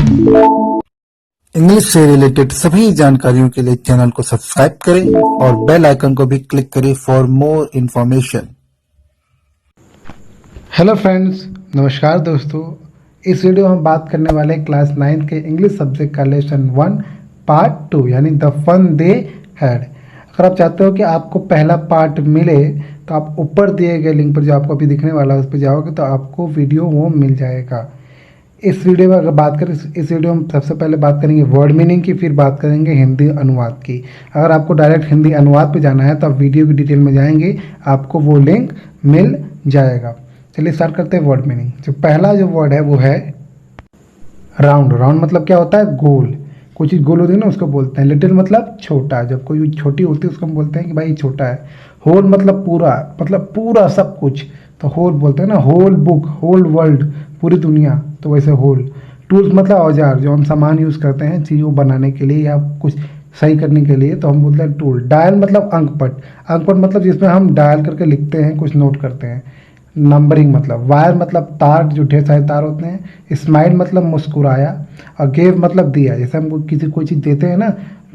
English से related सभी जानकारियों के लिए चैनल को सब्सक्राइब करें और बेल आइकन को भी क्लिक करें for more information. Hello friends, नमस्कार दोस्तों। इस वीडियो में हम बात करने वाले हैं क्लास 9 के इंग्लिश सब्जेक्ट का लेसन 1 पार्ट 2 यानी द फन दे हैड। अगर आप चाहते हो कि आपको पहला पार्ट मिले तो आप ऊपर दिए गए लिंक पर जो आपको अभी दिखने वाला है उस पर जाओगे तो आपको वीडियो वो मिल जाएगा। इस वीडियो में अगर बात करें, इस वीडियो में सबसे पहले बात करेंगे वर्ड मीनिंग की, फिर बात करेंगे हिंदी अनुवाद की। अगर आपको डायरेक्ट हिंदी अनुवाद पे जाना है तो आप वीडियो की डिटेल में जाएंगे, आपको वो लिंक मिल जाएगा। चलिए स्टार्ट करते हैं वर्ड मीनिंग। जो पहला जो वर्ड है वो है राउंड। राउंड मतलब क्या होता है? गोल। कोई चीज़ गोल होती है ना उसको बोलते हैं। लिटिल मतलब छोटा, जब कोई छोटी होती है उसको हम बोलते हैं कि भाई छोटा है। होल मतलब पूरा सब कुछ, तो होल बोलते हैं ना। होल बुक, होल वर्ल्ड, पूरी दुनिया, तो वैसे होल। टूल्स मतलब औजार, जो हम सामान यूज़ करते हैं चीज़ों बनाने के लिए या कुछ सही करने के लिए, तो हम बोलते हैं टूल। डायल मतलब अंकपट। अंकपट मतलब जिसमें हम डायल करके लिखते हैं, कुछ नोट करते हैं। नंबरिंग मतलब वायर मतलब तार, जो ढेर सारे तार होते हैं। स्माइल मतलब मुस्कुराया। और गेव मतलब दिया, जैसे हम किसी कोई चीज़ देते हैं ना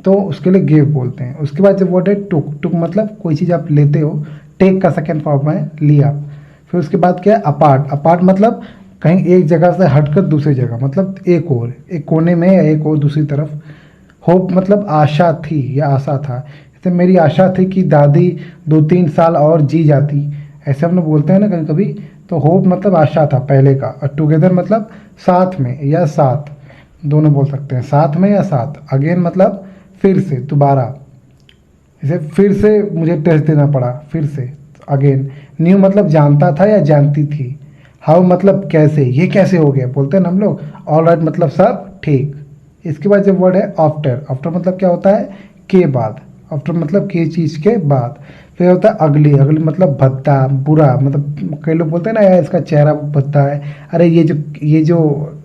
तो उसके लिए गेव बोलते हैं। उसके बाद जब वर्ड है टुक। टुक मतलब कोई चीज़ आप लेते हो, टेक का सेकेंड फॉर्म है लिया। फिर उसके बाद क्या है? अपार्ट। अपार्ट मतलब कहीं एक जगह से हटकर दूसरी जगह, मतलब एक और, एक कोने में या एक और दूसरी तरफ। होप मतलब आशा थी या आशा था। जैसे मेरी आशा थी कि दादी 2-3 साल और जी जाती, ऐसे हम लोग बोलते हैं ना कभी कभी। तो होप मतलब आशा था पहले का। और टुगेदर मतलब साथ में या साथ, दोनों बोल सकते हैं, साथ में या साथ। अगेन मतलब फिर से, दोबारा। जैसे फिर से मुझे टेस्ट देना पड़ा, फिर से, अगेन। न्यू मतलब जानता था या जानती थी। हाउ मतलब कैसे, ये कैसे हो गया बोलते हैं ना हम लोग। ऑल राइट मतलब सब ठीक। इसके बाद जो वर्ड है आफ्टर। आफ्टर मतलब क्या होता है? के बाद। आफ्टर मतलब के चीज़ के बाद। फिर होता है अगली। अगली मतलब भद्दा, बुरा। मतलब कई लोग बोलते हैं ना यार इसका चेहरा भद्दा है, अरे ये जो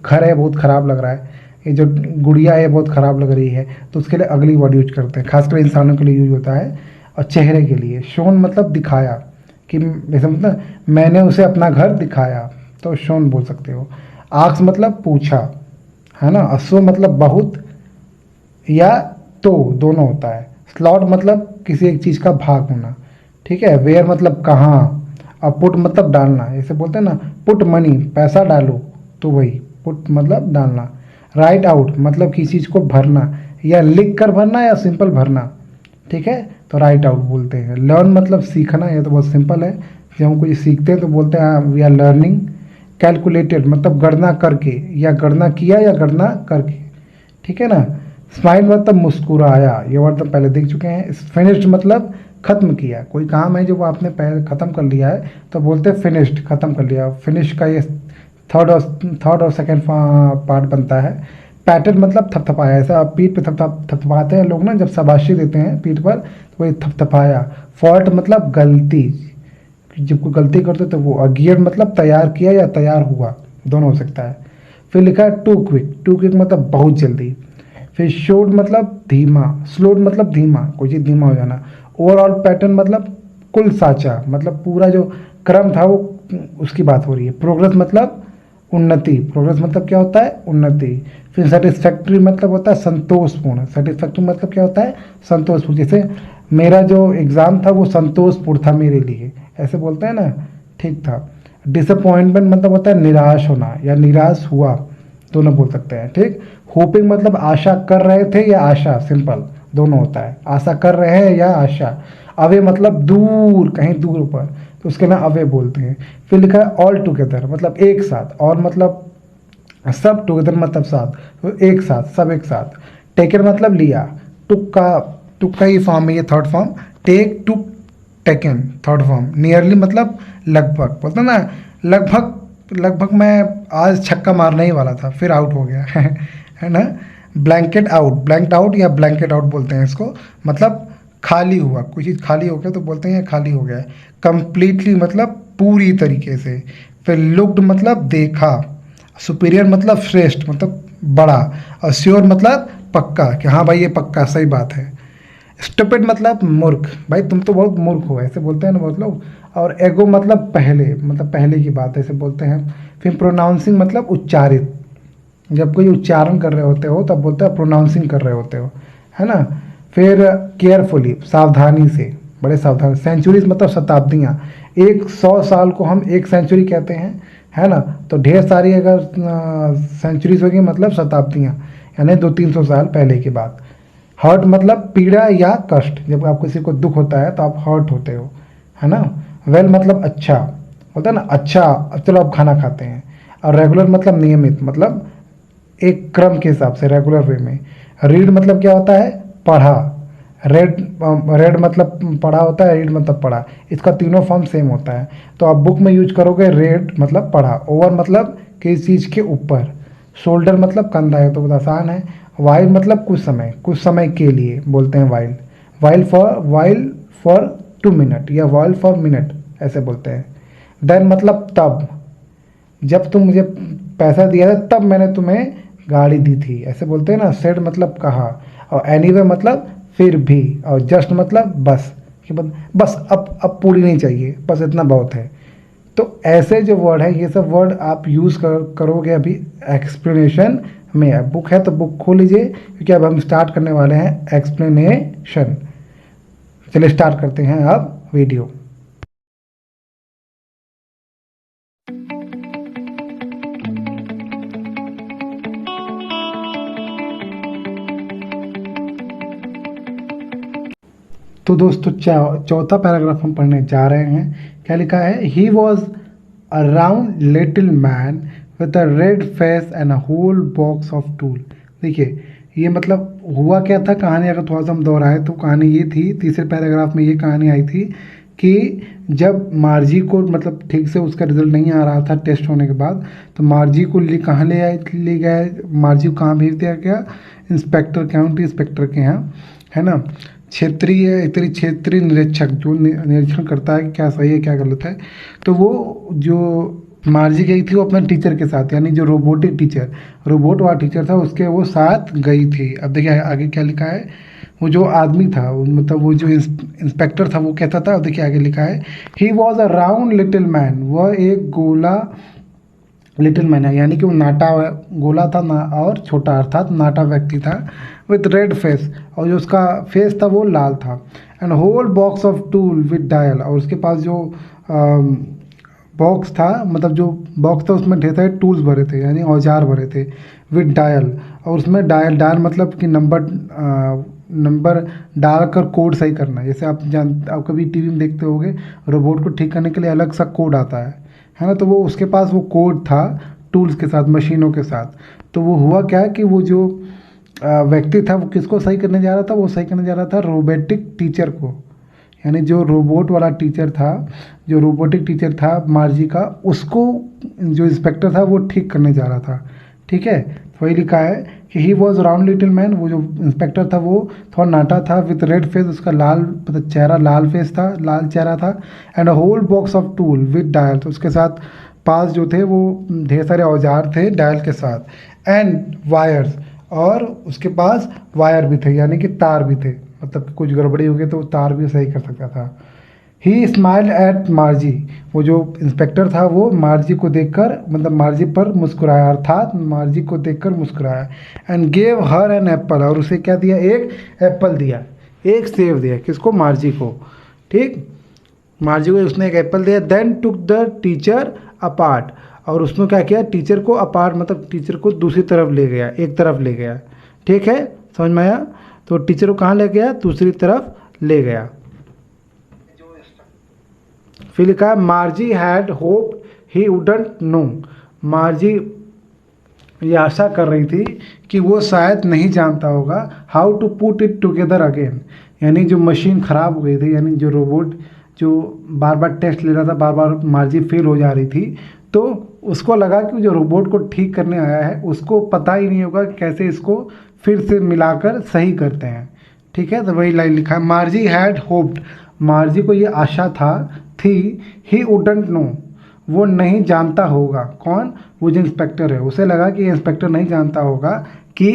घर है बहुत ख़राब लग रहा है, ये जो गुड़िया है बहुत ख़राब लग रही है, तो उसके लिए अगली वर्ड यूज करते हैं। खासकर इंसानों के लिए यूज होता है। और चेहरे के लिए शोन मतलब दिखाया, कि जैसे मतलब मैंने उसे अपना घर दिखाया, तो शोन बोल सकते हो। आक्स मतलब पूछा, है ना। असो मतलब बहुत या तो, दोनों होता है। स्लॉट मतलब किसी एक चीज़ का भाग होना, ठीक है। वेयर मतलब कहाँ। और पुट मतलब डालना, जैसे बोलते हैं ना पुट मनी, पैसा डालो, तो वही पुट मतलब डालना। राइट आउट मतलब किसी चीज़ को भरना, या लिख कर भरना या सिंपल भरना, ठीक है, तो राइट आउट बोलते हैं। लर्न मतलब सीखना, ये तो बहुत सिंपल है। जब हम कुछ सीखते हैं तो बोलते हैं वी आर लर्निंग। कैलकुलेटेड मतलब गणना करके, या गणना किया या गणना करके, ठीक है ना। स्माइल मतलब मुस्कुराया, ये वर्ड तो पहले देख चुके हैं। फिनिश्ड मतलब खत्म किया, कोई काम है जो वो आपने पहले खत्म कर लिया है तो बोलते हैं फिनिश्ड, खत्म कर लिया। फिनिश का ये थर्ड और सेकेंड पार्ट बनता है। पैटर्न मतलब थपथपाया, ऐसा आप पीठ पे थपथपाते हैं लोग ना, जब शाबाशी देते हैं पीठ पर, तो वही थपथपाया। फॉल्ट मतलब गलती, जब कोई गलती करते तो वो। और गियर मतलब तैयार किया या तैयार हुआ, दोनों हो सकता है। फिर लिखा है टू क्विक। टू क्विक मतलब बहुत जल्दी। फिर शोड मतलब धीमा। स्लोड मतलब धीमा, कोई चीज़ धीमा हो जाना। ओवरऑल पैटर्न मतलब कुल साचा, मतलब पूरा जो क्रम था वो, उसकी बात हो रही है। प्रोग्रेस मतलब उन्नति। प्रोग्रेस मतलब क्या होता है? उन्नति। फिर सेटिस्फैक्ट्री मतलब होता है संतोषपूर्ण। सेटिस्फैक्ट्री मतलब क्या होता है? संतोषपूर्ण। जैसे मेरा जो एग्ज़ाम था वो संतोषपूर्ण था मेरे लिए, ऐसे बोलते हैं ना, ठीक था। डिसअपॉइंटमेंट मतलब होता है निराश होना या निराश हुआ, दोनों बोल सकते हैं, ठीक। होपिंग मतलब आशा कर रहे थे या आशा, सिंपल, दोनों होता है। आशा कर रहे हैं या आशा। अवे मतलब दूर, कहीं दूर पर, तो उसके ना अवे बोलते हैं। फिर लिखा है ऑल टुगेदर मतलब एक साथ। और मतलब सब, टुगेदर मतलब साथ, तो एक साथ, सब एक साथ। टेकन मतलब लिया। टुक का ही फॉर्म है ये, थर्ड फॉर्म। टेक, टुक, टेकन, थर्ड फॉर्म। नियरली मतलब लगभग, बोलते ना लगभग। लगभग मैं आज छक्का मारने ही वाला था, फिर आउट हो गया है ना। ब्लैंकेट आउट, ब्लैंकड आउट या ब्लैंकेट आउट बोलते हैं इसको, मतलब खाली हुआ, कोई चीज़ खाली हो गया तो बोलते हैं खाली हो गया है। कंप्लीटली मतलब पूरी तरीके से। फिर लुक्ड मतलब देखा। सुपीरियर मतलब श्रेष्ठ, मतलब बड़ा। और श्योर मतलब पक्का, कि हाँ भाई ये पक्का सही बात है। स्टूपिड मतलब मूर्ख, भाई तुम तो बहुत मूर्ख हो, ऐसे बोलते हैं ना बहुत लोग। और एगो मतलब पहले, मतलब पहले की बात, ऐसे बोलते हैं। फिर प्रोनाउंसिंग मतलब उच्चारित, जब कोई उच्चारण कर रहे होते हो तब बोलते हैं प्रोनाउंसिंग कर रहे होते हो, है ना। फिर केयरफुली, सावधानी से, बड़े सावधान। सेंचुरीज मतलब शताब्दियाँ। 100 साल को हम एक सेंचुरी कहते हैं, है ना। तो ढेर सारी अगर सेंचुरीज होगी मतलब शताब्दियाँ, यानी 200-300 साल पहले की बात। हर्ट मतलब पीड़ा या कष्ट, जब आप किसी को दुख होता है तो आप हर्ट होते हो, है ना। वेल मतलब अच्छा होता है ना, अच्छा अब चलो आप खाना खाते हैं। और रेगुलर मतलब नियमित, मतलब एक क्रम के हिसाब से, रेगुलर वे में। रीड मतलब क्या होता है, पढ़ा। रेड रेड मतलब पढ़ा होता है, रीड मतलब पढ़ा। इसका तीनों फॉर्म सेम होता है। तो आप बुक में यूज करोगे रेड मतलब पढ़ा। ओवर मतलब किसी चीज़ के ऊपर। शोल्डर मतलब कंधा है, तो बहुत आसान है। वाइल मतलब कुछ समय के लिए बोलते हैं वाइल। वाइल फॉर 2 मिनट या वाइल फॉर मिनट ऐसे बोलते हैं। देन मतलब तब, जब तुम मुझे पैसा दिया था तब मैंने तुम्हें गाड़ी दी थी, ऐसे बोलते हैं ना। सेड मतलब कहा। और एनीवे मतलब फिर भी। और जस्ट मतलब बस, कि बस अब पूरी नहीं चाहिए, बस इतना बहुत है। तो ऐसे जो वर्ड है, ये सब वर्ड आप यूज़ करोगे अभी एक्सप्लेनेशन में। अब बुक है तो बुक खोल लीजिए, क्योंकि अब हम स्टार्ट करने वाले हैं एक्सप्लेनेशन। चलिए स्टार्ट करते हैं अब वीडियो। तो दोस्तों चौथा पैराग्राफ हम पढ़ने जा रहे हैं। क्या लिखा है, he was a round little man with a red face and a whole box of tool. देखिए ये मतलब हुआ क्या था, कहानी अगर थोड़ा सा हम दोहराए तो कहानी ये थी, तीसरे पैराग्राफ में ये कहानी आई थी कि जब मार्जी को मतलब ठीक से उसका रिजल्ट नहीं आ रहा था टेस्ट होने के बाद, तो मार्जी को कहाँ ले गए, मार्जी को कहाँ भेज दिया गया, इंस्पेक्टर, काउंटी इंस्पेक्टर के यहाँ, है ना। क्षेत्रीय निरीक्षक जो निरीक्षण करता है कि क्या सही है क्या गलत है। तो वो जो मार्जी गई थी वो अपने टीचर के साथ, यानी जो रोबोटिक टीचर, रोबोट वाला टीचर था उसके वो साथ गई थी। अब देखिए आगे क्या लिखा है। वो जो आदमी था मतलब वो जो इंस्पेक्टर था वो कहता था, अब देखिए आगे लिखा है, he was a round little man, वह एक गोला लिटिल मैन है, यानी कि वो नाटा गोला था ना, और छोटा अर्थात नाटा व्यक्ति था। विथ रेड फेस, और जो उसका फेस था वो लाल था। And whole box of tool with dial, और उसके पास जो बॉक्स था, मतलब जो बॉक्स था उसमें ढेर सारे टूल्स भरे थे, यानी औजार भरे थे। विद डायल, और उसमें डायल डायल मतलब कि नंबर डालकर कोड सही करना। जैसे आप कभी टीवी में देखते होंगे, रोबोट को ठीक करने के लिए अलग सा कोड आता है ना। तो वो उसके पास वो कोड था टूल्स के साथ, मशीनों के साथ। तो वो हुआ क्या कि वो जो व्यक्ति था वो किसको सही करने जा रहा था, वो सही करने जा रहा था रोबोटिक टीचर को, यानी जो रोबोट वाला टीचर था, जो रोबोटिक टीचर था मार्जी का, उसको जो इंस्पेक्टर था वो ठीक करने जा रहा था। ठीक है, तो वही लिखा है कि he was round little man, वो जो इंस्पेक्टर था वो थोड़ा नाटा था, विथ रेड फेस, उसका लाल मतलब चेहरा, लाल फेस था, लाल चेहरा था। And a whole box of tool with dial, तो उसके साथ पास जो थे वो ढेर सारे औजार थे डायल के साथ। एंड वायर्स, और उसके पास वायर भी थे, यानी कि तार भी थे, मतलब कुछ गड़बड़ी हो गई तो वो तार भी सही कर सकता था। ही स्माइल्ड एट मार्जी, वो जो इंस्पेक्टर था वो मार्जी को देखकर मतलब मार्जी पर मुस्कुराया, अर्थात मार्जी को देखकर मुस्कुराया। And gave her an apple, और उसे क्या दिया, एक एप्पल दिया, एक सेब दिया, किसको, मार्जी को। ठीक, मार्जी को उसने एक एप्पल दिया। Then took the teacher apart, और उसने क्या किया, टीचर को अपार्ट मतलब टीचर को दूसरी तरफ ले गया, एक तरफ ले गया। ठीक है, समझ में आया। तो टीचर को कहाँ ले गया, दूसरी तरफ ले गया। फिर लिखा है, मार्जी had hope he wouldn't know, मार्जी ये आशा कर रही थी कि वो शायद नहीं जानता होगा how to put it together again, यानी जो मशीन ख़राब हो गई थी, यानी जो रोबोट जो बार बार टेस्ट ले रहा था, बार बार मार्जी फेल हो जा रही थी, तो उसको लगा कि जो रोबोट को ठीक करने आया है उसको पता ही नहीं होगा कि कैसे इसको फिर से मिलाकर सही करते हैं। ठीक है, तो वही लाइन लिखा है, मार्जी हैड होप्ड, मार्जी को ये आशा थी, ही वुडंट नो, वो नहीं जानता होगा, कौन, वो जो इंस्पेक्टर है, उसे लगा कि इंस्पेक्टर नहीं जानता होगा कि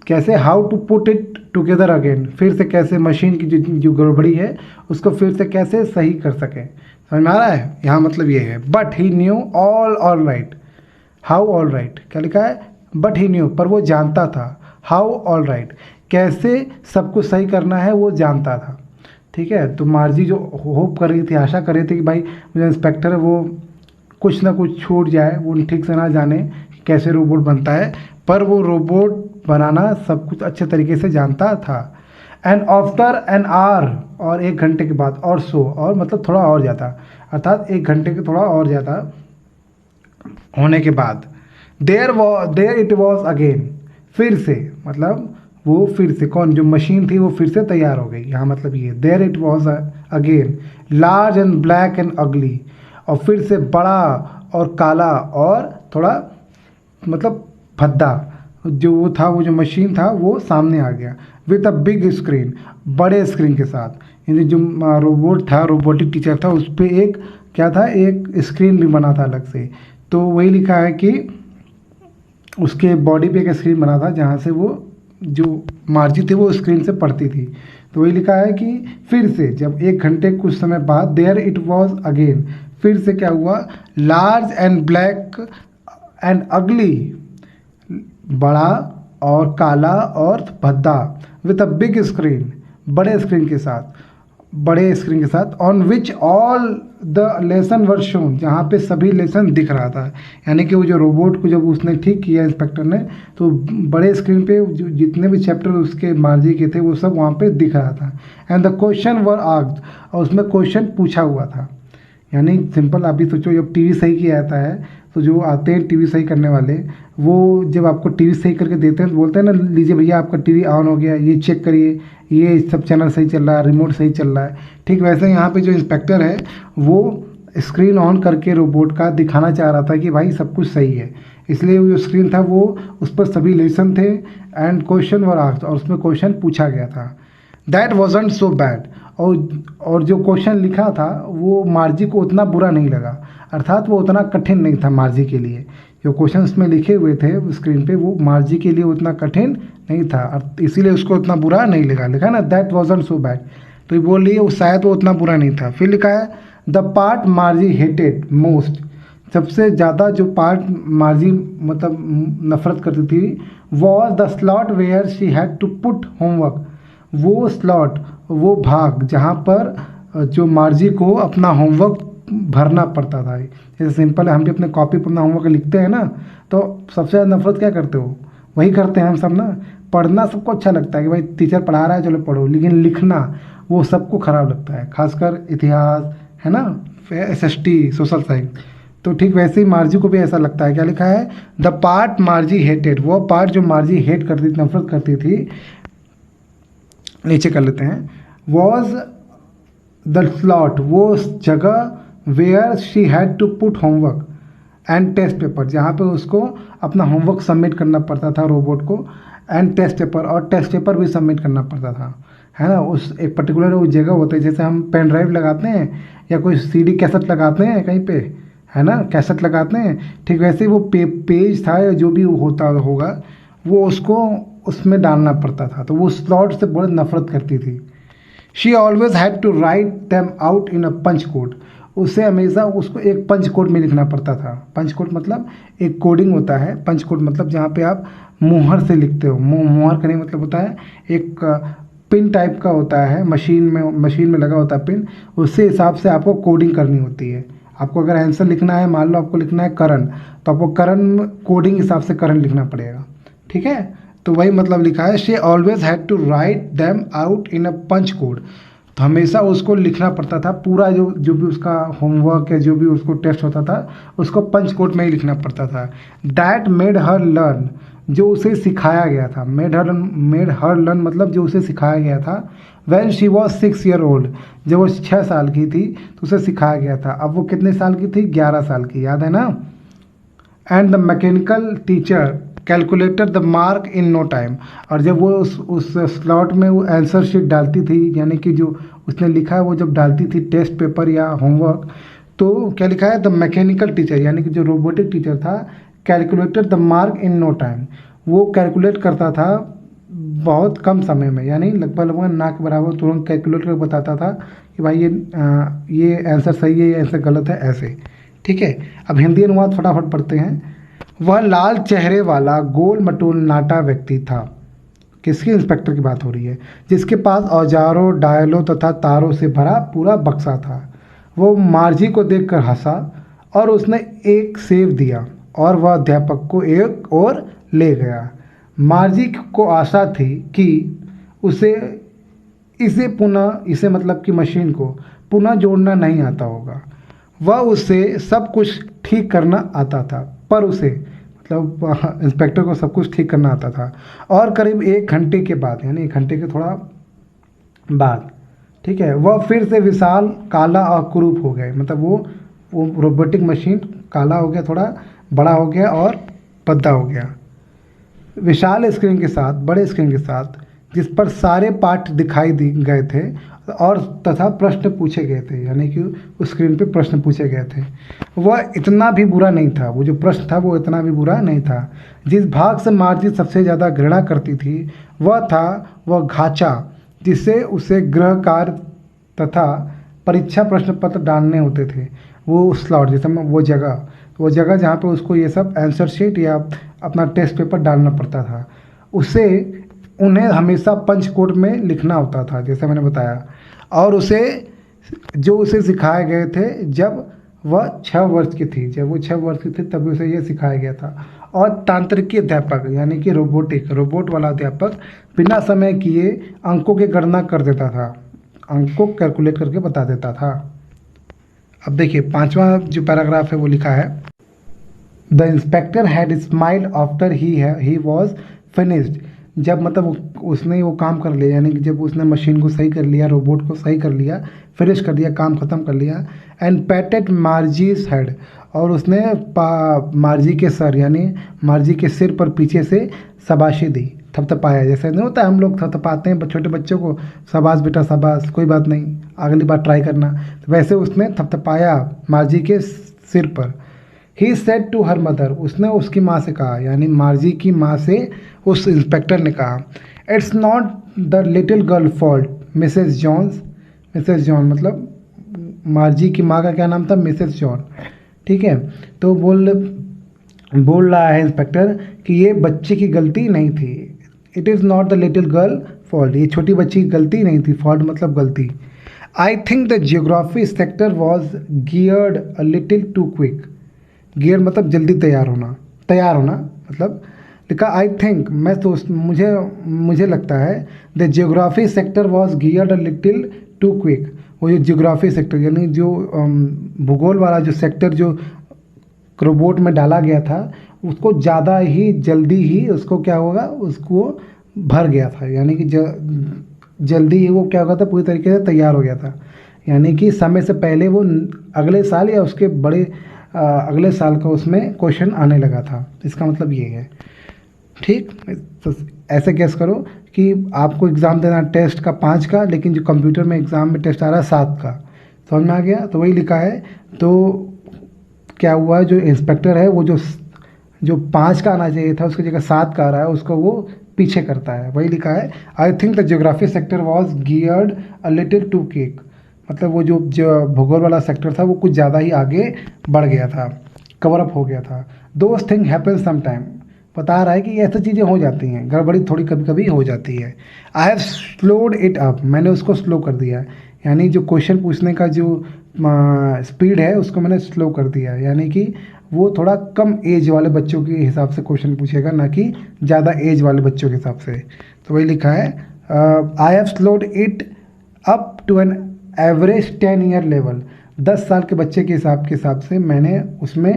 कैसे how to put it together again, फिर से कैसे मशीन की जो गड़बड़ी है उसको फिर से कैसे सही कर सके। समझ में आ रहा है, यहाँ मतलब ये है। But he knew all right, how all right, क्या लिखा है, बट ही न्यू, पर वो जानता था, हाउ ऑल राइट, कैसे सब कुछ सही करना है वो जानता था। ठीक है, तो मार्जी जो होप कर रही थी, आशा कर रही थी कि भाई जो इंस्पेक्टर है वो कुछ ना कुछ छूट जाए, वो ठीक से ना जाने कि कैसे रोबोट बनता है, पर वो रोबोट बनाना सब कुछ अच्छे तरीके से जानता था। एंड आफ्टर एन आवर, और 1 घंटे के बाद, और सो, और मतलब थोड़ा और ज़्यादा, अर्थात 1 घंटे के थोड़ा और ज़्यादा होने के बाद, देयर इट वॉज अगेन, फिर से, मतलब वो फिर से, कौन, जो मशीन थी वो फिर से तैयार हो गई। यहाँ मतलब ये there it was again, large and black and ugly, और फिर से बड़ा और काला और थोड़ा मतलब भद्दा, जो वो था, वो जो मशीन था वो सामने आ गया। विथ अ बिग स्क्रीन, बड़े स्क्रीन के साथ, यानी जो रोबोट था, रोबोटिक टीचर था, उस पर एक क्या था, एक स्क्रीन भी बना था अलग से। तो वही लिखा है कि उसके बॉडी पे एक स्क्रीन बना था जहाँ से वो जो मार्जी थी वो स्क्रीन से पढ़ती थी। तो वही लिखा है कि फिर से जब 1 घंटे कुछ समय बाद, देयर इट वॉज अगेन, फिर से क्या हुआ, लार्ज एंड ब्लैक एंड अगली, बड़ा और काला और भद्दा, विथ अ बिग स्क्रीन, बड़े स्क्रीन के साथ, बड़े स्क्रीन के साथ, on which all the lesson were shown, जहाँ पे सभी लेसन दिख रहा था। यानी कि वो जो रोबोट को जब उसने ठीक किया इंस्पेक्टर ने, तो बड़े स्क्रीन पे जो जितने भी चैप्टर उसके मार्जी के थे वो सब वहाँ पे दिख रहा था। And the question were asked, और उसमें क्वेश्चन पूछा हुआ था। यानी सिंपल, अभी सोचो जब टीवी सही किया जाता है तो जो आते हैं टीवी सही करने वाले, वो जब आपको टीवी सही करके देते हैं तो बोलते हैं ना, लीजिए भैया आपका टीवी ऑन हो गया, ये चेक करिए, ये सब चैनल सही चल रहा है, रिमोट सही चल रहा है। ठीक वैसे यहाँ पे जो इंस्पेक्टर है वो स्क्रीन ऑन करके रोबोट का दिखाना चाह रहा था कि भाई सब कुछ सही है, इसलिए वो जो स्क्रीन था वो उस पर सभी लेसन थे। एंड क्वेश्चन वर आस्क्ड, और उसमें क्वेश्चन पूछा गया था। दैट वॉजंट सो बैड, और जो क्वेश्चन लिखा था वो मार्जी को उतना बुरा नहीं लगा, अर्थात वो उतना कठिन नहीं था मार्जी के लिए। जो क्वेश्चन उसमें लिखे हुए थे स्क्रीन पे वो मार्जी के लिए उतना कठिन नहीं था, और इसीलिए उसको उतना बुरा नहीं लगा। लिखा ना दैट वॉजंट सो बैड, तो ये बोल लिए शायद वो उतना बुरा नहीं था। फिर लिखा है the part Margie hated most, सबसे ज़्यादा जो पार्ट मार्जी मतलब नफरत करती थी, was the slot where she had to put homework, वो स्लॉट, वो भाग जहाँ पर जो मार्जी को अपना होमवर्क भरना पड़ता था। जैसे सिंपल है, हम भी अपने कॉपी पर अपना होमवर्क लिखते हैं ना, तो सबसे ज़्यादा नफरत क्या करते हो, वही करते हैं हम सब ना। पढ़ना सबको अच्छा लगता है कि भाई टीचर पढ़ा रहा है चलो पढ़ो, लेकिन लिखना वो सबको ख़राब लगता है, खासकर इतिहास है ना, SST सोशल साइंस। तो ठीक वैसे ही मार्जी को भी ऐसा लगता है। क्या लिखा है, द पार्ट मार्जी हेटेड, वो पार्ट जो मार्जी हेट करती थी, नफरत करती थी, नीचे कर लेते हैं, वॉज द स्लॉट, वो जगह, where she had to put homework and test paper, जहाँ पे उसको अपना होमवर्क सबमिट करना पड़ता था रोबोट को, एंड टेस्ट पेपर, और टेस्ट पेपर भी सबमिट करना पड़ता था, है ना। उस एक पर्टिकुलर वो जगह होती है, जैसे हम पेन ड्राइव लगाते हैं या कोई CD कैसेट लगाते हैं कहीं पे, है ना, कैसेट लगाते हैं, ठीक वैसे ही वो पेज था या जो भी होता होगा वो उसको उसमें डालना पड़ता था। तो वो स्लॉट से बहुत नफरत करती थी। She always had to write them out in a punch code, उसे हमेशा उसको एक पंच कोड में लिखना पड़ता था। पंच कोड मतलब एक कोडिंग होता है, पंच कोड मतलब जहाँ पे आप मुहर से लिखते हो। मुहर का नहीं मतलब होता है एक पिन टाइप का होता है, मशीन में लगा होता है पिन, उससे हिसाब से आपको कोडिंग करनी होती है। आपको अगर आंसर लिखना है, मान लो आपको लिखना है करण, तो आपको करण कोडिंग हिसाब से करण लिखना पड़ेगा, ठीक है। तो वही मतलब लिखा है, she always had to write them out in a punch code, तो हमेशा उसको लिखना पड़ता था पूरा, जो भी उसका होमवर्क या जो भी उसको टेस्ट होता था उसको पंच कोड में ही लिखना पड़ता था। दैट मेड हर लर्न, जो उसे सिखाया गया था, मेड हर लर्न मतलब जो उसे सिखाया गया था। When she was 6 year old, जब वो 6 साल की थी तो उसे सिखाया गया था। अब वो कितने साल की थी, 11 साल की, याद है ना। And the mechanical teacher calculated the mark in no time, और जब वो उस स्लॉट में वो आंसर शीट डालती थी, यानी कि जो उसने लिखा है वो जब डालती थी टेस्ट पेपर या होमवर्क, तो क्या लिखा है, द मैकेनिकल टीचर, यानी कि जो रोबोटिक टीचर था, calculated the mark in no time, वो कैलकुलेट करता था बहुत कम समय में, यानी लगभग ना के बराबर तुरंत कैलकुलेट कर बताता था कि भाई ये आंसर सही है, ये आंसर गलत है, ऐसे। ठीक है, अब हिंदी अनुवाद फटाफट पढ़ते हैं। वह लाल चेहरे वाला गोल मटोल नाटा व्यक्ति था। किसकी? इंस्पेक्टर की बात हो रही है। जिसके पास औजारों, डायलों तथा तारों से भरा पूरा बक्सा था। वो मार्जी को देखकर हंसा और उसने एक सेब दिया और वह अध्यापक को एक और ले गया। मार्जी को आशा थी कि उसे इसे मतलब कि मशीन को पुनः जोड़ना नहीं आता होगा। वह उसे सब कुछ ठीक करना आता था, पर उसे मतलब इंस्पेक्टर को सब कुछ ठीक करना आता था। और करीब 1 घंटे के बाद, यानी 1 घंटे के थोड़ा बाद, ठीक है, वह फिर से विशाल, काला और कुरूप हो गए। मतलब वो रोबोटिक मशीन काला हो गया, थोड़ा बड़ा हो गया और भद्दा हो गया। विशाल स्क्रीन के साथ, बड़े स्क्रीन के साथ, जिस पर सारे पाठ दिखाई गए थे और तथा प्रश्न पूछे गए थे, यानी कि उस स्क्रीन पे प्रश्न पूछे गए थे। वह इतना भी बुरा नहीं था, वो जो प्रश्न था वो इतना भी बुरा नहीं था। जिस भाग से मार्जी सबसे ज़्यादा घृणा करती थी वह घाचा जिसे उसे गृह कार्य तथा परीक्षा प्रश्न पत्र डालने होते थे। वो स्लॉट, जैसे वो जगह जहाँ पे उसको ये सब आंसर शीट या अपना टेस्ट पेपर डालना पड़ता था, उन्हें हमेशा पंच कोड में लिखना होता था, जैसे मैंने बताया। और उसे सिखाए गए थे जब वह 6 वर्ष की थी। जब वो 6 वर्ष की थी तभी उसे ये सिखाया गया था। और तांत्रिकी अध्यापक, यानी कि रोबोट वाला अध्यापक बिना समय किए अंकों की गणना कर देता था, अंकों कैलकुलेट करके बता देता था। अब देखिए 5वां जो पैराग्राफ है वो लिखा है, the inspector had smiled after he was finished. जब मतलब उसने वो काम कर लिया, यानी कि जब उसने मशीन को सही कर लिया, रोबोट को सही कर लिया, फिनिश कर दिया, काम ख़त्म कर लिया। एंड पैटेड मार्जीज हेड, और उसने मार्जी के सर, यानी मार्जी के सिर पर पीछे से शाबाशी दी, थपथपाया। जैसे नहीं होता हम लोग थपथपाते हैं छोटे बच्चों को, शाबाश बेटा शाबाश, कोई बात नहीं, अगली बार ट्राई करना। तो वैसे उसने थपथपाया मार्जी के सिर पर। He said to her mother, उसने उसकी माँ से कहा, यानी मार्जी की माँ से उस इंस्पेक्टर ने कहा, it's not the little girl fault Mrs Jones. Mrs John मतलब मार्जी की माँ का क्या नाम था? मिसेस जॉन, ठीक है। तो बोल रहा है इंस्पेक्टर कि ये बच्चे की गलती नहीं थी। It is not the little girl fault, ये छोटी बच्ची की गलती नहीं थी, फॉल्ट मतलब गलती। I think the geography sector was geared a little too quick. Gear मतलब जल्दी तैयार होना मतलब लिखा आई थिंक, मुझे लगता है, the geography sector was geared a little too quick. वो जो जियोग्राफी सेक्टर, यानी जो भूगोल वाला जो सेक्टर जो रोबोट में डाला गया था, उसको ज़्यादा ही जल्दी ही उसको क्या होगा, उसको भर गया था, यानी कि जल्दी ही वो क्या हो गया था, पूरी तरीके से तैयार हो गया था। यानी कि समय से पहले वो अगले साल या उसके अगले साल का उसमें क्वेश्चन आने लगा था। इसका मतलब ये है, ठीक। तो ऐसे गेस करो कि आपको एग्ज़ाम देना टेस्ट का 5 का, लेकिन जो कंप्यूटर में एग्ज़ाम में टेस्ट आ रहा है 7 का, समझ में आ गया? तो वही लिखा है। तो क्या हुआ, जो इंस्पेक्टर है वो जो 5 का आना चाहिए था उसकी जगह 7 का आ रहा है, उसको वो पीछे करता है। वही लिखा है, I think the geography sector was geared a little too quick. मतलब वो जो भूगोल वाला सेक्टर था वो कुछ ज़्यादा ही आगे बढ़ गया था, कवर अप हो गया था। Those thing happen some time, बता रहा है कि ऐसी चीज़ें हो जाती हैं, गड़बड़ी थोड़ी कभी कभी हो जाती है। I have slowed it up, मैंने उसको स्लो कर दिया, यानी जो क्वेश्चन पूछने का जो स्पीड है उसको मैंने स्लो कर दिया, यानी कि वो थोड़ा कम एज वाले बच्चों के हिसाब से क्वेश्चन पूछेगा, ना कि ज़्यादा एज वाले बच्चों के हिसाब से। तो वही लिखा है, I have slowed it up to an average 10 year level. 10 साल के बच्चे के हिसाब से मैंने उसमें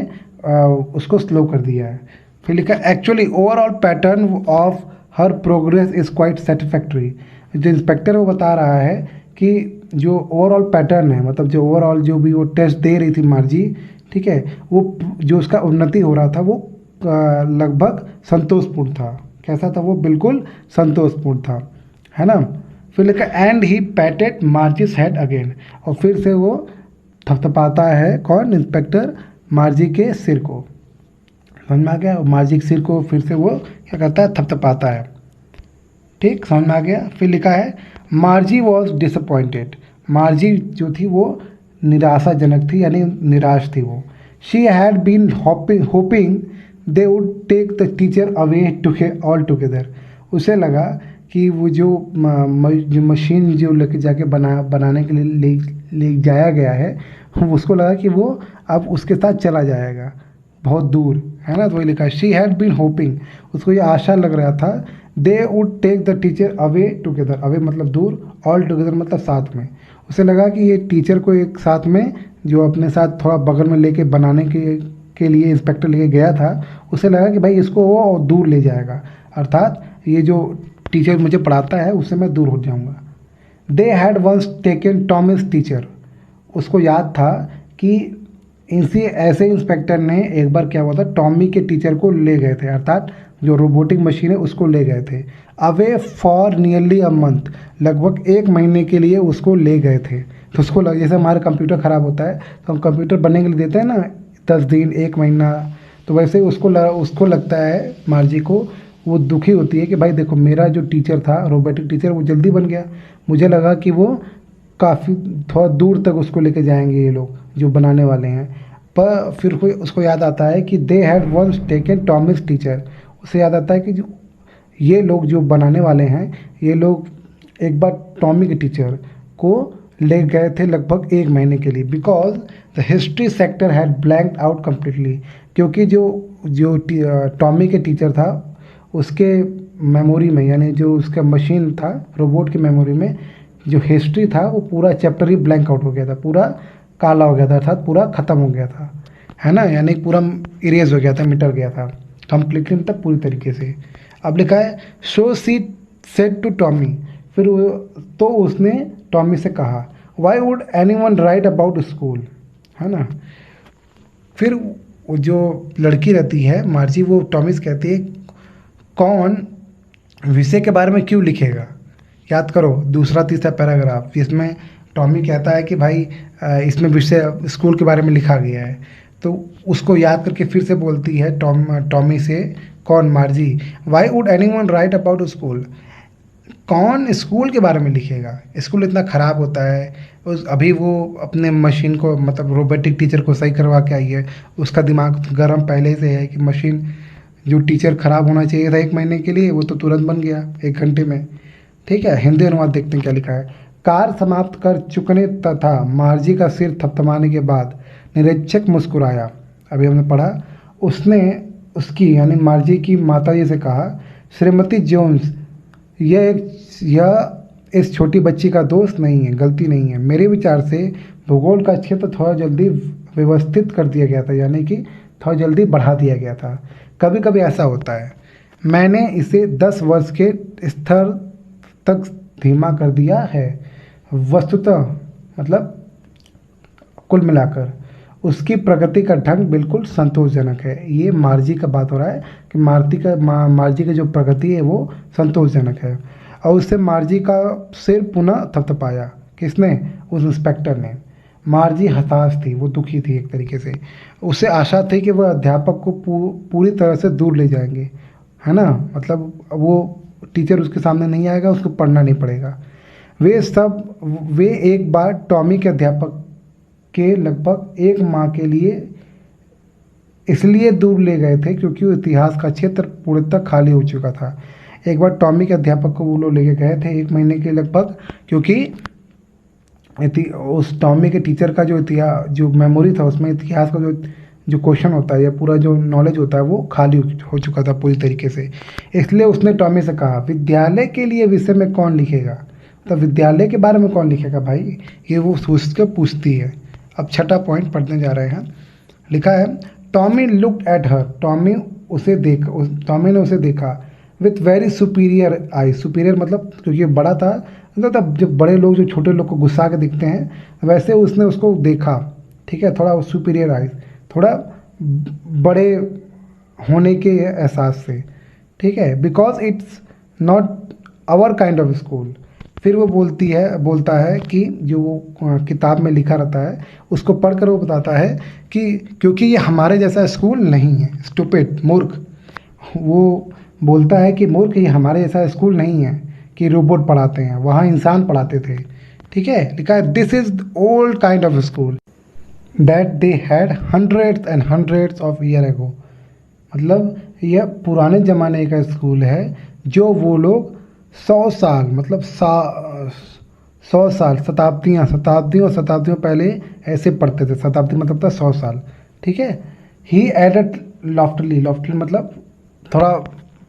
उसको स्लो कर दिया है। फिर लिखा actually overall pattern of her progress is quite satisfactory. जो इंस्पेक्टर वो बता रहा है कि जो ओवरऑल पैटर्न है, मतलब जो ओवरऑल जो भी वो टेस्ट दे रही थी मार्जी, ठीक है, वो जो उसका उन्नति हो रहा था वो लगभग संतोषपूर्ण था। कैसा था वो? बिल्कुल संतोषपूर्ण था, है ना। फिर लिखा and he पैटेड merges head again, और फिर से वो थपथपाता है, कौन? इंस्पेक्टर मार्जी के सिर को। समझ में आ गया? मार्जी के सिर को फिर से वो क्या करता है? थपथपाता है, ठीक, समझ में आ गया। फिर लिखा है मार्जी वॉज डिसअपॉइंटेड। मार्जी जो थी वो निराशाजनक थी, यानी निराश थी वो। She had been hoping they would take the teacher away to all together. उसे लगा कि वो जो मशीन जो लेके जाके बनाने के लिए ले जाया गया है, उसको लगा कि वो अब उसके साथ चला जाएगा बहुत दूर, है ना। तो वही लिखा, शी हैड बीन होपिंग, उसको ये आशा लग रहा था, they would take the teacher away together, away मतलब दूर, ऑल टुगेदर मतलब साथ में। उसे लगा कि ये टीचर को एक साथ में जो अपने साथ थोड़ा बगल में लेके बनाने के लिए इंस्पेक्टर लेके गया था, उसे लगा कि भाई इसको वो और दूर ले जाएगा, अर्थात ये जो टीचर मुझे पढ़ाता है उससे मैं दूर हो जाऊंगा। They had once taken Tom's teacher, उसको याद था कि इनसे ऐसे इंस्पेक्टर ने एक बार क्या हुआ था, टॉमी के टीचर को ले गए थे, अर्थात जो रोबोटिक मशीन है उसको ले गए थे, away for nearly a month, लगभग 1 महीने के लिए उसको ले गए थे। तो उसको लग, जैसे हमारा कंप्यूटर ख़राब होता है तो हम कंप्यूटर बनने के लिए देते हैं ना 10 दिन 1 महीना, तो वैसे ही उसको लगता है, मार्जी को, वो दुखी होती है कि भाई देखो मेरा जो टीचर था रोबोटिक टीचर वो जल्दी बन गया, मुझे लगा कि वो काफ़ी थोड़ा दूर तक उसको लेके जाएंगे ये लोग जो बनाने वाले हैं। पर फिर कोई उसको याद आता है कि they had once taken Tom's teacher, उसे याद आता है कि जो ये लोग जो बनाने वाले हैं ये लोग एक बार टॉमी के टीचर को ले गए थे लगभग 1 महीने के लिए, because the history sector had blanked out completely, क्योंकि जो टॉमी के टीचर था उसके मेमोरी में, यानी जो उसका मशीन था रोबोट की मेमोरी में, जो हिस्ट्री था वो पूरा चैप्टर ही ब्लैंक आउट हो गया था, पूरा काला हो गया था, अर्थात पूरा ख़त्म हो गया था, है ना, यानी पूरा इरेज हो गया था, मिटर गया था कम्प्लीटली, मतलब पूरी तरीके से। अब लिखा है, सो सी सेड टू टॉमी, फिर तो उसने टॉमी से कहा, why would any one right about school, है ना। फिर वो जो लड़की रहती है मार्जी, वो टॉमी से कहती है, कौन विषय के बारे में क्यों लिखेगा। याद करो दूसरा तीसरा पैराग्राफ, इसमें टॉमी कहता है कि भाई इसमें विषय स्कूल के बारे में लिखा गया है, तो उसको याद करके फिर से बोलती है टॉमी से, कौन, मार्जी, why would any one right about school, कौन स्कूल के बारे में लिखेगा, स्कूल इतना ख़राब होता है। अभी वो अपने मशीन को, मतलब रोबोटिक टीचर को सही करवा के आई है, उसका दिमाग गर्म पहले से है कि मशीन जो टीचर ख़राब होना चाहिए था 1 महीने के लिए, वो तो तुरंत बन गया 1 घंटे में। ठीक है, हिंदी अनुवाद देखते हैं क्या लिखा है। कार समाप्त कर चुकने तथा मार्जी का सिर थपथपाने के बाद निरीक्षक मुस्कुराया, अभी हमने पढ़ा, उसने उसकी यानी मार्जी की माताजी से कहा, श्रीमती जोन्स, यह इस छोटी बच्ची का दोष नहीं है, गलती नहीं है। मेरे विचार से भूगोल का क्षेत्र थोड़ा जल्दी व्यवस्थित कर दिया गया था, यानी कि थोड़ा जल्दी बढ़ा दिया गया था। कभी कभी ऐसा होता है, मैंने इसे 10 वर्ष के स्तर तक धीमा कर दिया है। वस्तुतः मतलब कुल मिलाकर उसकी प्रगति का ढंग बिल्कुल संतोषजनक है। ये मार्जी का बात हो रहा है कि मार्जी की जो प्रगति है वो संतोषजनक है। और उससे मार्जी का सिर पुनः थपथपाया, किसने, उस इंस्पेक्टर ने। मार्जी हताश थी, वो दुखी थी एक तरीके से, उसे आशा थी कि वह अध्यापक को पूरी तरह से दूर ले जाएंगे, है ना, मतलब वो टीचर उसके सामने नहीं आएगा, उसको पढ़ना नहीं पड़ेगा। वे एक बार टॉमी के अध्यापक के लगभग 1 माह के लिए इसलिए दूर ले गए थे क्योंकि वो इतिहास का क्षेत्र पूर्णतः खाली हो चुका था। एक बार टॉमी के अध्यापक को वो लोग लेके गए थे 1 महीने के लगभग, क्योंकि उस टॉमी के टीचर का जो इतिहास, जो मेमोरी था, उसमें इतिहास का जो क्वेश्चन होता है या पूरा जो नॉलेज होता है वो खाली हो चुका था पूरी तरीके से। इसलिए उसने टॉमी से कहा, विद्यालय के लिए विषय में कौन लिखेगा, तो विद्यालय के बारे में कौन लिखेगा भाई, ये वो सोच के पूछती है। अब छठा पॉइंट पढ़ने जा रहे हैं। लिखा है, Tommy looked at her, Tommy ने उसे देखा with very superior I, superior मतलब क्योंकि बड़ा था, मतलब जब बड़े लोग जो छोटे लोग को गुस्सा के दिखते हैं वैसे उसने उसको देखा, ठीक है, थोड़ा सुपीरियर आई, थोड़ा बड़े होने के एहसास से, ठीक है, because it's not our kind of school. फिर वो बोलता है कि जो वो किताब में लिखा रहता है उसको पढ़कर वो बताता है कि क्योंकि ये हमारे जैसा स्कूल नहीं है, स्टूपिड, मूर्ख। वो बोलता है कि मूर्ख, ये हमारे जैसा स्कूल नहीं है कि रोबोट पढ़ाते हैं, वहाँ इंसान पढ़ाते थे। ठीक है, लिखा है, this is the old kind of school that they had hundreds and hundreds of year ago. मतलब यह पुराने ज़माने का स्कूल है जो वो लोग 100 साल मतलब 100 साल शताब्दियों पहले ऐसे पढ़ते थे। शताब्दी मतलब था 100 साल। ठीक है। ही एडेड लॉफ्टली मतलब थोड़ा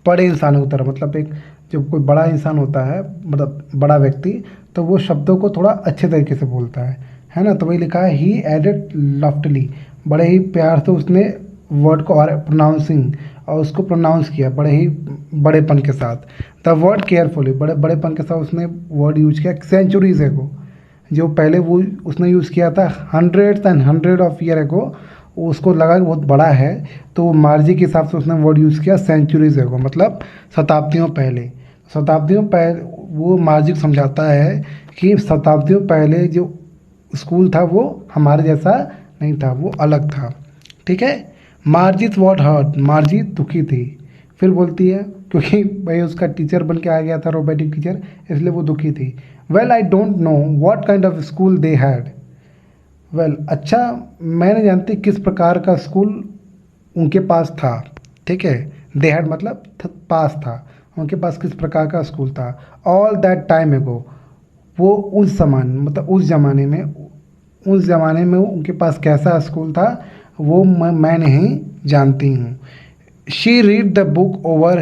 बड़े इंसानों की तरह, मतलब एक जब कोई बड़ा इंसान होता है मतलब बड़ा व्यक्ति, तो वो शब्दों को थोड़ा अच्छे तरीके से बोलता है ना। तो वही लिखा है ही एडेड लॉफ्टली, बड़े ही प्यार से उसने वर्ड को और प्रोनाउंसिंग और उसको प्रोनाउंस किया बड़े ही बड़ेपन के साथ। द वर्ड केयरफुली, बड़ेपन के साथ उसने वर्ड यूज किया। सेंचुरीज एगो, जो पहले वो उसने यूज़ किया था hundreds and hundred of year ago, उसको लगा कि बहुत बड़ा है, तो वो मार्जी के हिसाब से उसने वर्ड यूज़ किया सेंचुरीज एगो, मतलब शताब्दियों पहले। शताब्दियों पहले वो मार्जी को समझाता है कि शताब्दियों पहले जो स्कूल था वो हमारे जैसा नहीं था, वो अलग था। ठीक है। मार्जित वॉट हर्ट, मार्जी दुखी थी। फिर बोलती है क्योंकि भाई उसका टीचर बन के आ गया था, रोबोटिक टीचर, इसलिए वो दुखी थी। Well I don't know what kind of school they had. Well अच्छा, मैं नहीं जानती किस प्रकार का स्कूल उनके पास था। ठीक है। दे हैड मतलब पास था, उनके पास किस प्रकार का स्कूल था। ऑल दैट टाइम एगो, वो उस zaman मतलब उस ज़माने में उनके पास कैसा स्कूल था वो मैं नहीं जानती हूँ। She read the book over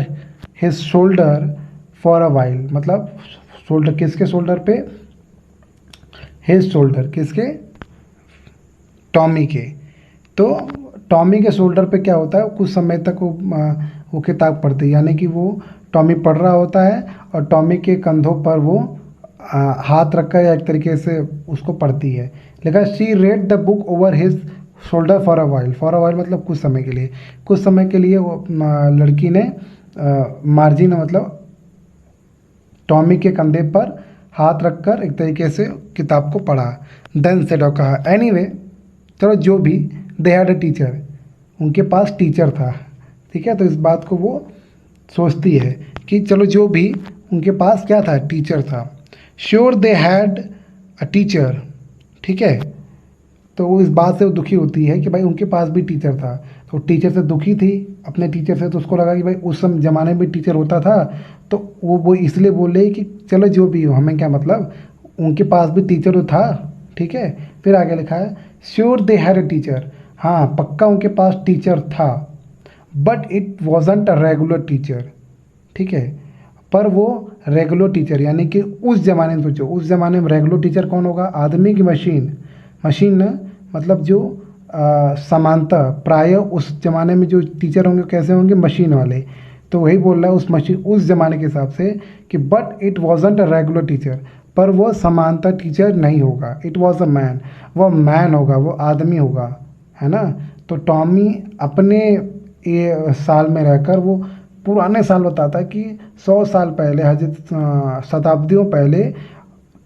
his shoulder for a while, मतलब शोल्डर किसके शोल्डर पे, हिज शोल्डर किसके, टॉमी के। तो टॉमी के शोल्डर पे क्या होता है, कुछ समय तक वो किताब पढ़ती है, यानी कि वो टॉमी पढ़ रहा होता है और टॉमी के कंधों पर वो हाथ रखकर या एक तरीके से उसको पढ़ती है। लेकिन she read the book over his shoulder for a while मतलब कुछ समय के लिए वो लड़की ने मार्जी ने मतलब टॉमी के कंधे पर हाथ रखकर एक तरीके से किताब को पढ़ा। देन सेड और कहा एनीवे, चलो जो भी, दे हैड अ टीचर, उनके पास टीचर था। ठीक है। तो इस बात को वो सोचती है कि चलो जो भी, उनके पास क्या था, टीचर था। Sure they had a teacher. ठीक है। तो वो इस बात से वो दुखी होती है कि भाई उनके पास भी टीचर था, तो टीचर से दुखी थी अपने टीचर से। तो उसको लगा कि भाई उस समय ज़माने में टीचर होता था, तो वो इसलिए बोल रही कि चलो जो भी हो, हमें क्या मतलब, उनके पास भी टीचर तो था। ठीक है। फिर आगे लिखा है sure they had a teacher, हाँ पक्का उनके पास टीचर था, but it wasn't a regular teacher. ठीक है। पर वो रेगुलर टीचर यानी कि उस ज़माने में, सोचो उस ज़माने में रेगुलर टीचर कौन होगा, आदमी की मशीन, मशीन मतलब जो समानता प्राय उस ज़माने में जो टीचर होंगे कैसे होंगे, मशीन वाले। तो वही बोल रहा है उस मशीन उस ज़माने के हिसाब से कि but it wasn't a regular teacher, पर वो समानता टीचर नहीं होगा। इट वॉज अ मैन, वो मैन होगा, वो आदमी होगा, है ना। तो टॉमी अपने ये साल में रहकर वो पुराने साल बताता है कि 100 साल पहले, शताब्दियों पहले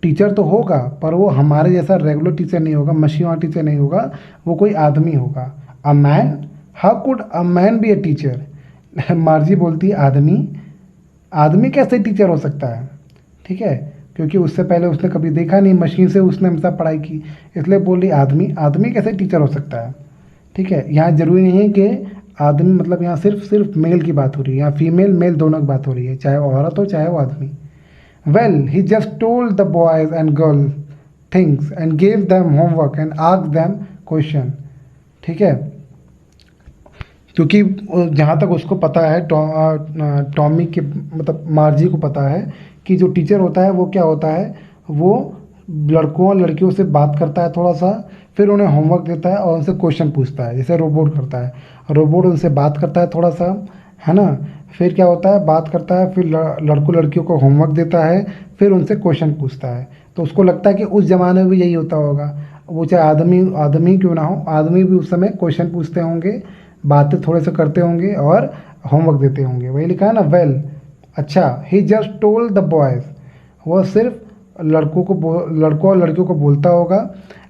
टीचर तो होगा, पर वो हमारे जैसा रेगुलर टीचर नहीं होगा, मशीन वाला टीचर नहीं होगा, वो कोई आदमी होगा। A man, how could a man be a teacher. मार्जी बोलती है आदमी, आदमी कैसे टीचर हो सकता है। ठीक है। क्योंकि उससे पहले उसने कभी देखा नहीं, मशीन से उसने हमेशा पढ़ाई की, इसलिए बोल रही आदमी, आदमी कैसे टीचर हो सकता है। ठीक है। यहाँ जरूरी नहीं है कि आदमी मतलब यहाँ सिर्फ सिर्फ मेल की बात हो रही है, यहाँ फीमेल मेल दोनों की बात हो रही है, चाहे वो औरत हो चाहे वो आदमी। Well he just told the boys and girl things and gave them homework and asked them question. ठीक है। क्योंकि जहाँ तक उसको पता है, टॉमी के मतलब मार्जी को पता है कि जो टीचर होता है वो क्या होता है, वो लड़कों और लड़कियों से बात करता है थोड़ा सा, फिर उन्हें होमवर्क देता है और उनसे क्वेश्चन पूछता है, जैसे रोबोट करता है। रोबोट उनसे बात करता है थोड़ा सा, है ना। फिर क्या होता है, बात करता है, फिर लड़कों लड़कियों को होमवर्क देता है, फिर उनसे क्वेश्चन पूछता है। तो उसको लगता है कि उस ज़माने में भी यही होता होगा, वो चाहे आदमी आदमी क्यों ना हो, आदमी भी उस समय क्वेश्चन पूछते होंगे, बातें थोड़े से करते होंगे और होमवर्क देते होंगे। वही लिखा है ना। वेल अच्छा, ही जस्ट टोल्ड द बॉयज़, वो सिर्फ लड़कों और लड़कियों को बोलता होगा,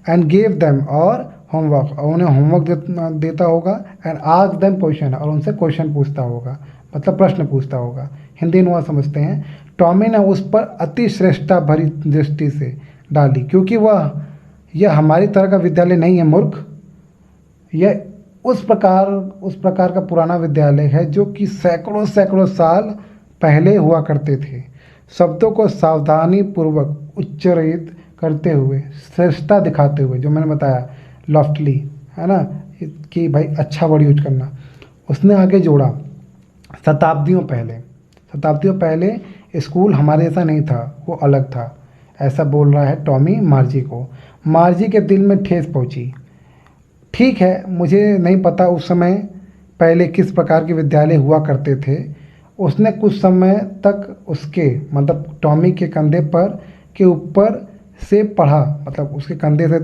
एंड गेव देम और होमवर्क, और उन्हें होमवर्क देता होगा, एंड आस्क देम क्वेश्चन, और उनसे क्वेश्चन पूछता होगा, मतलब प्रश्न पूछता होगा। हिंदी अनुवाद समझते हैं। टॉमी ने उस पर अति श्रेष्ठता भरी दृष्टि से डाली, क्योंकि यह हमारी तरह का विद्यालय नहीं है मूर्ख, यह उस प्रकार का पुराना विद्यालय है जो कि सैकड़ों सैकड़ों साल पहले हुआ करते थे। शब्दों को सावधानी पूर्वक उच्चारित करते हुए, श्रेष्ठता दिखाते हुए, जो मैंने बताया लॉफ्टली, है ना, कि भाई अच्छा वर्ड यूज करना। उसने आगे जोड़ा, शताब्दियों पहले स्कूल हमारे जैसा नहीं था, वो अलग था। ऐसा बोल रहा है टॉमी मार्जी को। मार्जी के दिल में ठेस पहुंची। ठीक है, मुझे नहीं पता उस समय पहले किस प्रकार के विद्यालय हुआ करते थे। उसने कुछ समय तक उसके मतलब टॉमी के कंधे पर के ऊपर से पढ़ा, मतलब उसके कंधे से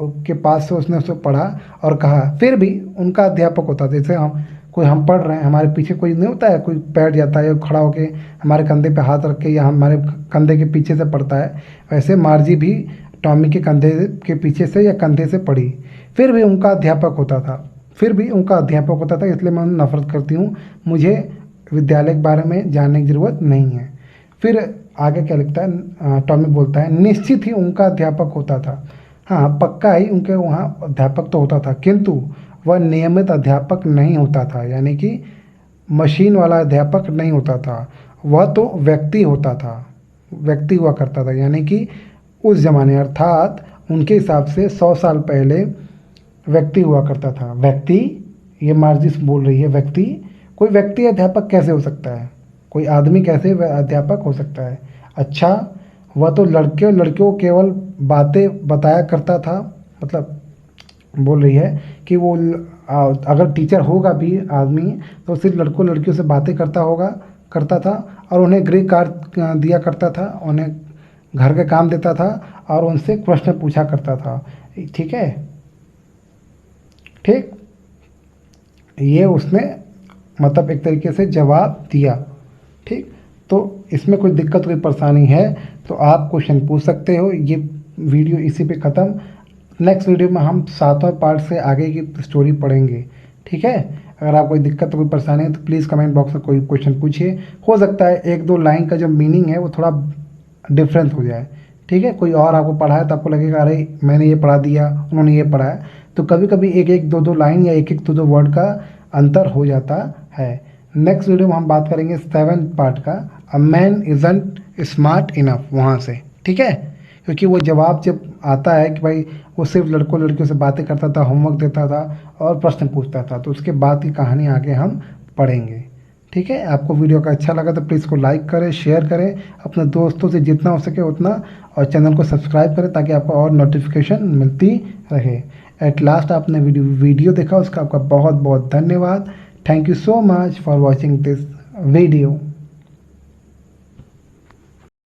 के पास से उसने उसको पढ़ा और कहा। फिर भी उनका अध्यापक होता, जैसे हम पढ़ रहे हैं, हमारे पीछे कोई नहीं होता है, कोई बैठ जाता है या खड़ा होके हमारे कंधे पे हाथ रख के या हमारे कंधे के पीछे से पढ़ता है, वैसे मार्जी भी टॉमी के कंधे के पीछे से या कंधे से पढ़ी। फिर भी उनका अध्यापक होता था, इसलिए मैं नफरत करती हूँ। मुझे विद्यालय के बारे में जानने की ज़रूरत नहीं है। फिर आगे क्या लिखता है, टॉमी बोलता है, निश्चित ही उनका अध्यापक होता था। हाँ, पक्का ही उनके वहाँ अध्यापक तो होता था, किंतु वह नियमित अध्यापक नहीं होता था, यानी कि मशीन वाला अध्यापक नहीं होता था। वह तो व्यक्ति हुआ करता था, यानी कि उस ज़माने अर्थात उनके हिसाब से 100 साल पहले व्यक्ति हुआ करता था। व्यक्ति, ये मार्जिस बोल रही है, व्यक्ति। कोई व्यक्ति अध्यापक कैसे हो सकता है? कोई आदमी कैसे अध्यापक हो सकता है? अच्छा, वह तो लड़कियों को केवल बातें बताया करता था। मतलब बोल रही है कि वो अगर टीचर होगा भी आदमी तो सिर्फ लड़कियों से बातें करता था और उन्हें गृह कार्य दिया करता था, उन्हें घर का काम देता था और उनसे प्रश्न पूछा करता था। ठीक है, ठीक, ये उसने मतलब एक तरीके से जवाब दिया। ठीक, तो इसमें कोई दिक्कत कोई परेशानी है तो आप क्वेश्चन पूछ सकते हो। ये वीडियो इसी पे ख़त्म। नेक्स्ट वीडियो में हम 7वां पार्ट से आगे की स्टोरी पढ़ेंगे। ठीक है, अगर आप कोई दिक्कत कोई परेशानी है तो प्लीज़ कमेंट बॉक्स में कोई क्वेश्चन पूछिए। हो सकता है एक दो लाइन का जो मीनिंग है वो थोड़ा डिफरेंस हो जाए। ठीक है, कोई और आपको पढ़ाए तो आपको लगेगा अरे मैंने ये पढ़ा दिया, उन्होंने ये पढ़ाया, तो कभी कभी एक दो लाइन या एक दो वर्ड का अंतर हो जाता है। नेक्स्ट वीडियो में हम बात करेंगे 7th पार्ट का, a man isn't smart enough, वहाँ से। ठीक है, क्योंकि वो जवाब जब आता है कि भाई वो सिर्फ लड़कियों से बातें करता था, होमवर्क देता था और प्रश्न पूछता था, तो उसके बाद की कहानी आगे हम पढ़ेंगे। ठीक है, आपको वीडियो का अच्छा लगा तो प्लीज़ को लाइक करें, शेयर करें अपने दोस्तों से जितना हो सके उतना, और चैनल को सब्सक्राइब करें ताकि आपको और नोटिफिकेशन मिलती रहे। एट लास्ट आपने वीडियो देखा, उसका आपका बहुत बहुत धन्यवाद। Thank you so much for watching this video.